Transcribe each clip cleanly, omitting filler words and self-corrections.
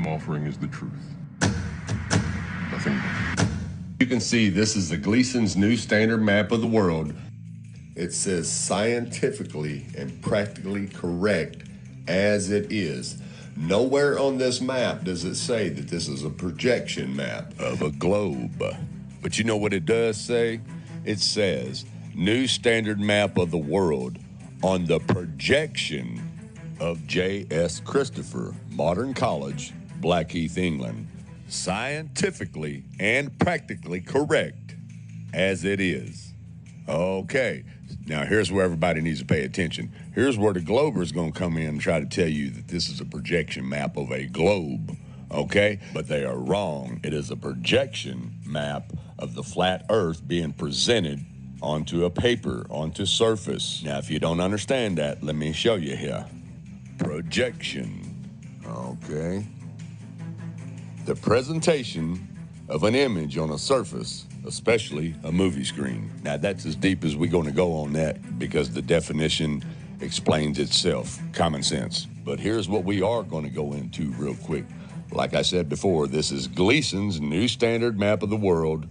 I'm offering is the truth. Nothing more. You can see this is the Gleeson's new standard map of the world. It says scientifically and practically correct as it is. Nowhere on this map does it say that this is a projection map of a globe. But you know what it does say? It says new standard map of the world on the projection of J.S. Christopher, Modern College, Blackheath, England. Scientifically and practically correct as it is. Okay, now here's where everybody needs to pay attention. Here's where the GLOBER'S going to come in and try to tell you that this is a projection map of a globe, okay? But they are wrong. It is a projection map of the flat earth being presented onto a paper, onto surface. Now, if you don't understand that, let me show you here. Projection, okay? The presentation of an image on a surface, especially a movie screen. Now, that's as deep as we're going to go on that because the definition explains itself, common sense. But here's what we are going to go into real quick. Like I said before, this is Gleeson's new standard map of the world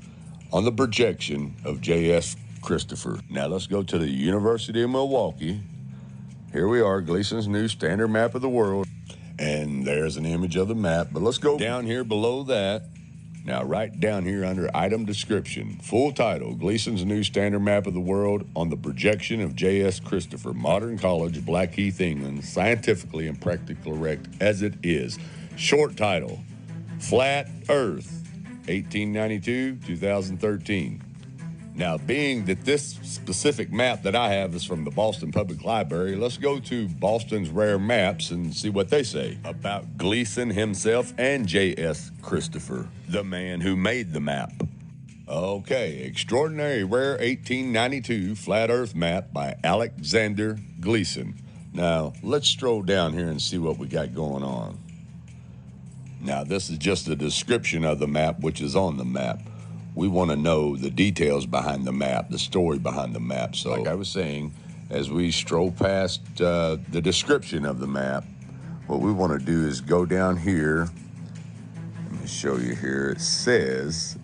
on the projection of J.S. Christopher. Now, let's go to the University of Milwaukee. Here we are, Gleeson's new standard map of the world. And there's an image of the map, but let's go down here below that. Now, right down here under item description, full title, Gleeson's new standard map of the world on the projection of J.S. Christopher, Modern College, Blackheath, England, scientifically and practically correct as it is. Short title, Flat Earth, 1892-2013. Now, being that this specific map that I have is from the Boston Public Library, let's go to Boston's Rare Maps and see what they say about Gleeson himself and J.S. Christopher, the man who made the map. Okay, Extraordinary Rare 1892 Flat Earth Map by Alexander Gleeson. Now, let's stroll down here and see what we got going on. Now, this is just a description of the map, which is on the map. We want to know the details behind the map, the story behind the map. So, like I was saying, as we stroll past the description of the map, what we want to do is go down here. Let me show you here. It says,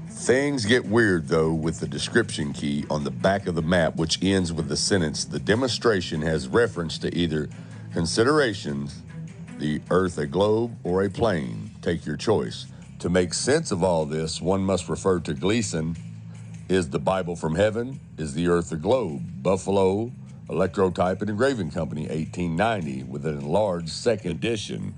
things get weird, though, with the description key on the back of the map, which ends with the sentence, the demonstration has reference to either considerations, the Earth a globe or a plane. Take your choice. To make sense of all this, one must refer to Gleeson. Is the Bible from heaven? Is the Earth a globe? Buffalo, Electrotype and Engraving Company, 1890, with an enlarged second edition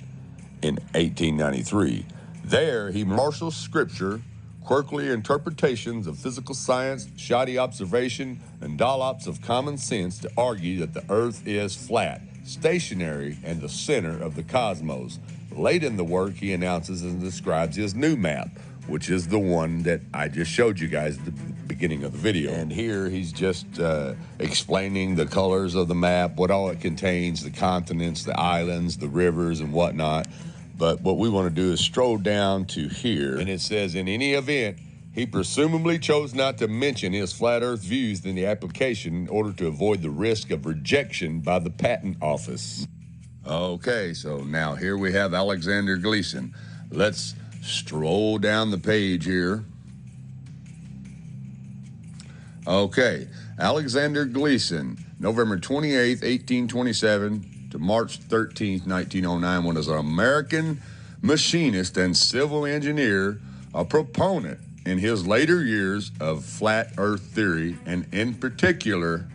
in 1893. There, he marshals scripture, quirky interpretations of physical science, shoddy observation, and dollops of common sense to argue that the Earth is flat, stationary, and the center of the cosmos. Late in the work, he announces and describes his new map, which is the one that I just showed you guys at the beginning of the video. And here he's just explaining the colors of the map, what all it contains, the continents, the islands, the rivers, and whatnot. But what we want to do is stroll down to here, and it says, in any event, he presumably chose not to mention his flat earth views in the application in order to avoid the risk of rejection by the patent office. Okay, so now here we have Alexander Gleeson. Let's stroll down the page here. Okay, Alexander Gleeson, November 28th, 1827 to March 13th, 1909, was an American machinist and civil engineer, a proponent in his later years of flat earth theory, and in particular,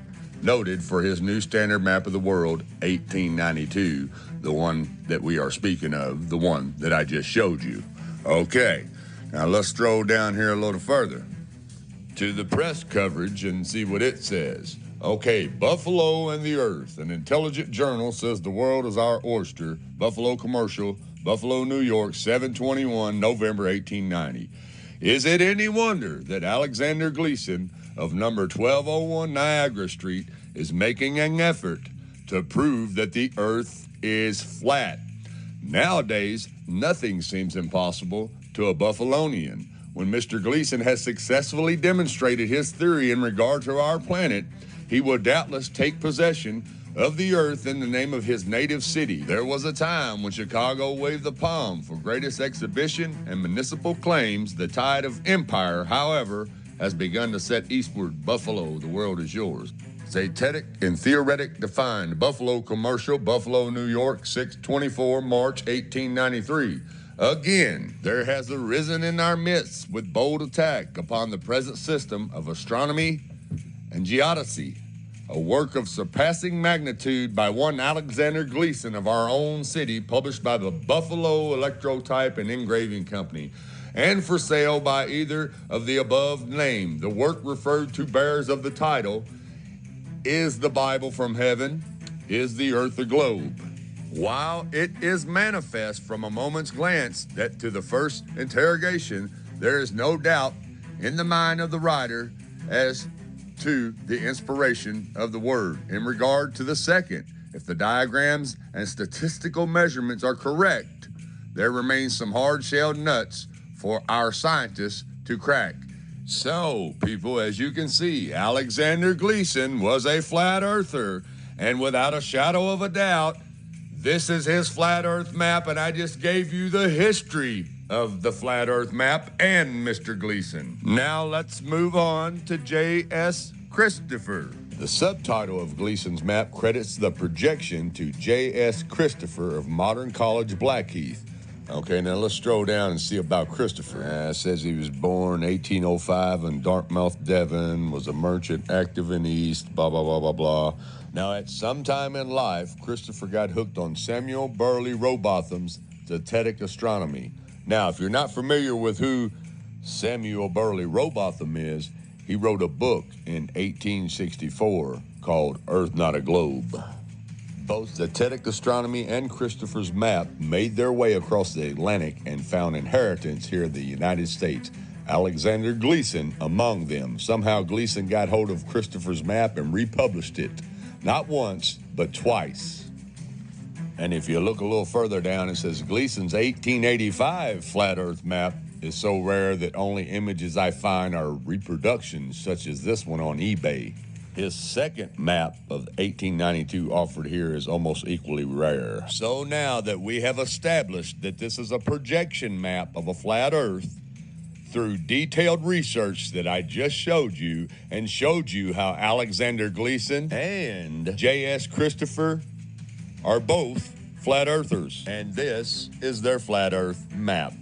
noted for his new standard map of the world, 1892, the one that we are speaking of, the one that I just showed you. Okay, now let's stroll down here a little further to the press coverage and see what it says. Okay, Buffalo and the Earth. An intelligent journal says the world is our oyster. Buffalo Commercial, Buffalo, New York, 7/21, November 1890. Is it any wonder that Alexander Gleeson of number 1201 Niagara Street is making an effort to prove that the Earth is flat? Nowadays, nothing seems impossible to a Buffalonian. When Mr. Gleeson has successfully demonstrated his theory in regard to our planet, he will doubtless take possession of the earth in the name of his native city. There was a time when Chicago waved the palm for greatest exhibition and municipal claims. The tide of empire, however, has begun to set eastward. Buffalo, the world is yours. Zetetic and theoretic defined. Buffalo commercial, Buffalo, New York, 6/24, March 1893. Again, there has arisen in our midst with bold attack upon the present system of astronomy and geodesy, a work of surpassing magnitude by one Alexander Gleeson of our own city, published by the Buffalo Electrotype and Engraving Company, and for sale by either of the above named. The work referred to bears of the title, Is the Bible from Heaven? Is the Earth a Globe? While it is manifest from a moment's glance that to the first interrogation there is no doubt in the mind of the writer as to the inspiration of the word. In regard to the second, if the diagrams and statistical measurements are correct, there remains some hard-shelled nuts for our scientists to crack. So, people, as you can see, Alexander Gleeson was a flat earther, and without a shadow of a doubt, this is his flat earth map, and I just gave you the history of the flat earth map and Mr. Gleeson. Now let's move on to J.S. Christopher. The subtitle of Gleeson's map credits the projection to J.S. Christopher of Modern College, Blackheath. Okay, now let's stroll down and see about Christopher. It says he was born 1805 in Dartmouth, Devon, was a merchant active in the East, blah, blah, blah, blah, blah. Now, at some time in life, Christopher got hooked on Samuel Burley Rowbotham's Zetetic Astronomy. Now, if you're not familiar with who Samuel Burley Rowbotham is, he wrote a book in 1864 called Earth Not a Globe. Both Zetetic Astronomy and Christopher's map made their way across the Atlantic and found inheritance here in the United States. Alexander Gleeson among them. Somehow Gleeson got hold of Christopher's map and republished it. Not once, but twice. And if you look a little further down, it says Gleeson's 1885 flat Earth map is so rare that only images I find are reproductions, such as this one on eBay. His second map of 1892 offered here is almost equally rare. So now that we have established that this is a projection map of a flat Earth, through detailed research that I just showed you and showed you how Alexander Gleeson and J.S. Christopher are both flat earthers. And this is their flat Earth map.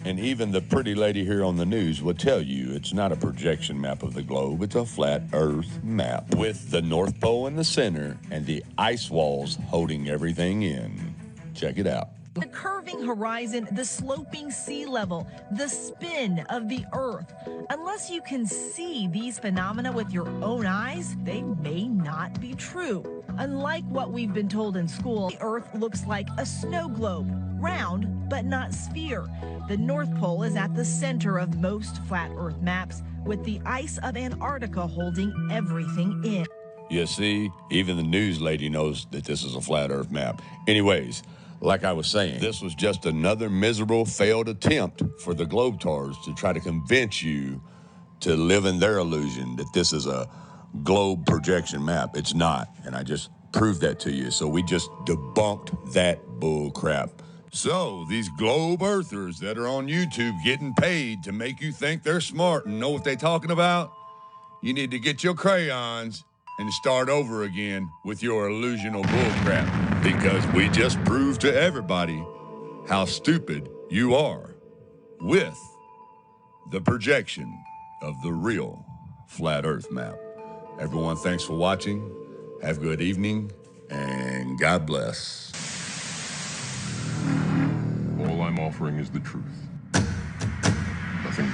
And even the pretty lady here on the news will tell you it's not a projection map of the globe, it's a flat Earth map with the North Pole in the center and the ice walls holding everything in. Check it out. The curving horizon, the sloping sea level, the spin of the Earth. Unless you can see these phenomena with your own eyes, they may not be true. Unlike what we've been told in school, the Earth looks like a snow globe, round but not sphere. The North Pole is at the center of most flat Earth maps, with the ice of Antarctica holding everything in. You see, even the news lady knows that this is a flat Earth map. Anyways, like I was saying, this was just another miserable failed attempt for the Globetrotters to try to convince you to live in their illusion that this is a globe projection map. It's not, and I just proved that to you. So we just debunked that bull crap. So these globe earthers that are on YouTube getting paid to make you think they're smart and know what they're talking about, you need to get your crayons and start over again with your illusional bullcrap, because we just proved to everybody how stupid you are with the projection of the real flat Earth map. Everyone, thanks for watching. Have a good evening, and God bless. All I'm offering is the truth. Nothing